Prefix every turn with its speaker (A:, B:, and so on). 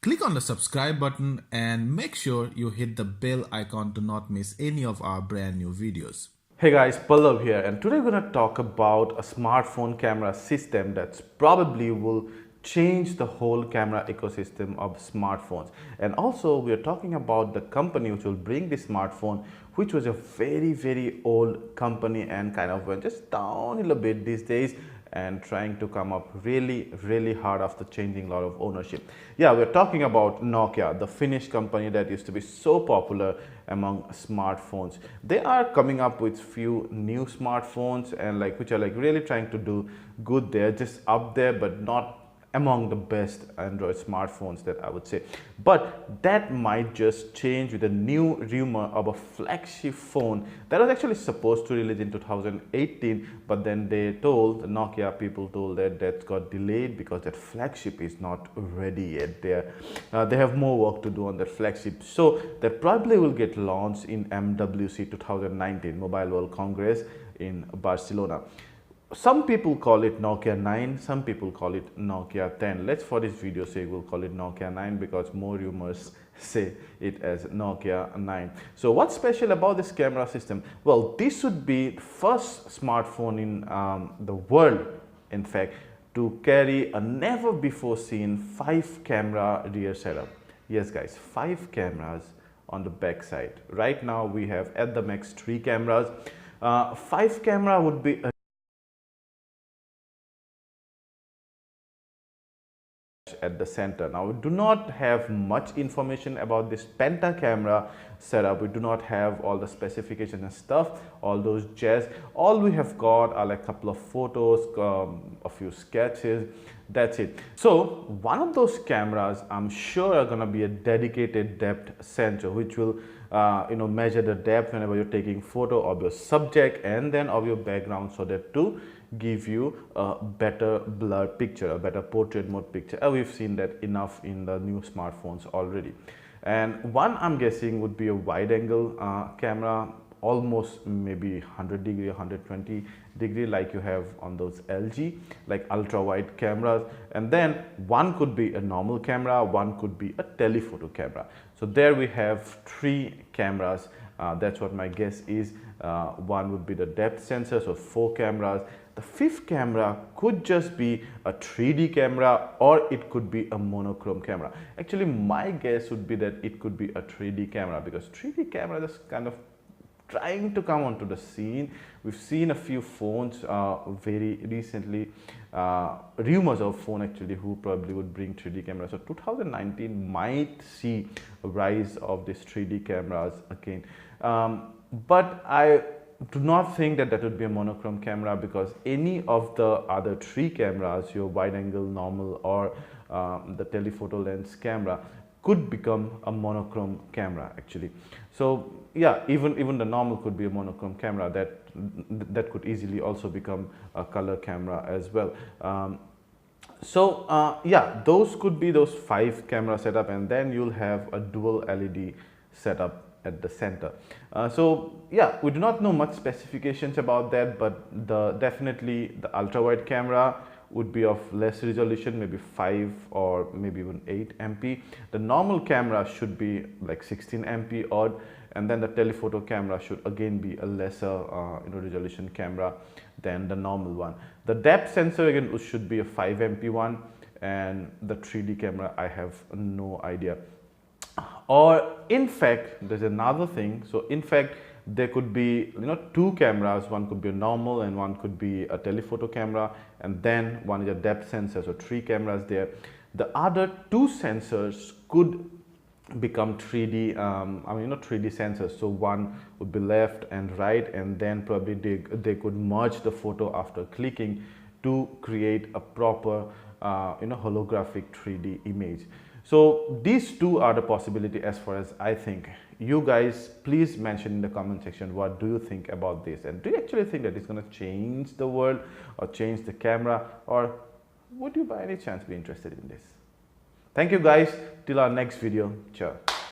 A: Click on the subscribe button and make sure you hit the bell icon to not miss any of our brand new videos.
B: Hey guys, Pallav here, and today we're going to talk about a smartphone camera system that's probably will change the whole camera ecosystem of smartphones. And also we are talking about the company which will bring the smartphone, which was a very old company and kind of went just downhill a bit these days and trying to come up really hard after changing a lot of ownership. Yeah, we're talking about Nokia, the Finnish company that used to be so popular among smartphones. They are coming up with few new smartphones and which are really trying to do good. They're just up there but not among the best Android smartphones, that I would say. But that might just change with a new rumor of a flagship phone that was actually supposed to release in 2018, but then the Nokia people told that got delayed because that flagship is not ready yet. They have more work to do on that flagship, so that probably will get launched in MWC 2019, Mobile World Congress in Barcelona. Some people call it Nokia 9, some people call it Nokia 10. Let's, for this video sake, we'll call it Nokia 9 because more rumors say it as Nokia 9. So what's special about this camera system? Well, this would be the first smartphone in the world, in fact, to carry a never before seen 5 camera rear setup. Yes guys, 5 cameras on the back side. Right now we have at the max 3 cameras. 5 camera would be a at the center. Now we do not have much information about this penta-camera setup. We do not have all the specifications and stuff, all those jazz. All we have got are like a couple of photos, a few sketches, that's it. So one of those cameras I'm sure are gonna be a dedicated depth sensor which will measure the depth whenever you're taking photo of your subject and then of your background, so that to give you a better blur picture, a better portrait mode picture. We've seen that enough in the new smartphones already. And one I'm guessing would be a wide angle camera, almost maybe 100 degree, 120 degree like you have on those LG, like ultra wide cameras. And then one could be a normal camera, one could be a telephoto camera. So there we have 3 cameras. That's what my guess is. One would be the depth sensor, so 4 cameras. The 5th camera could just be a 3D camera or it could be a monochrome camera. Actually, my guess would be that it could be a 3D camera because 3D camera is kind of trying to come onto the scene. We've seen a few phones very recently, rumors of phone actually who probably would bring 3D cameras. So 2019 might see a rise of these 3D cameras again. But I do not think that would be a monochrome camera because any of the other 3 cameras, your wide angle, normal or the telephoto lens camera, could become a monochrome camera actually. So yeah, even the normal could be a monochrome camera. That could easily also become a color camera as well. Yeah, those could be those 5 camera setup, and then you'll have a dual LED setup at the center. So yeah, we do not know much specifications about that, but definitely the ultra wide camera would be of less resolution, maybe 5 or maybe even 8 MP. The normal camera should be like 16 MP odd, and then the telephoto camera should again be a lesser resolution camera than the normal one. The depth sensor again should be a 5 MP one, and the 3D camera I have no idea. Or in fact, there's another thing. So in fact, there could be 2 cameras. One could be a normal and one could be a telephoto camera, and then one is a depth sensor. So 3 cameras there. The other 2 sensors could become 3D 3D sensors. So one would be left and right, and then probably they could merge the photo after clicking to create a proper holographic 3D image. So these 2 are the possibility as far as I think. You guys please mention in the comment section, what do you think about this, and do you actually think that it's going to change the world or change the camera, or would you by any chance be interested in this? Thank you guys, till our next video. Ciao.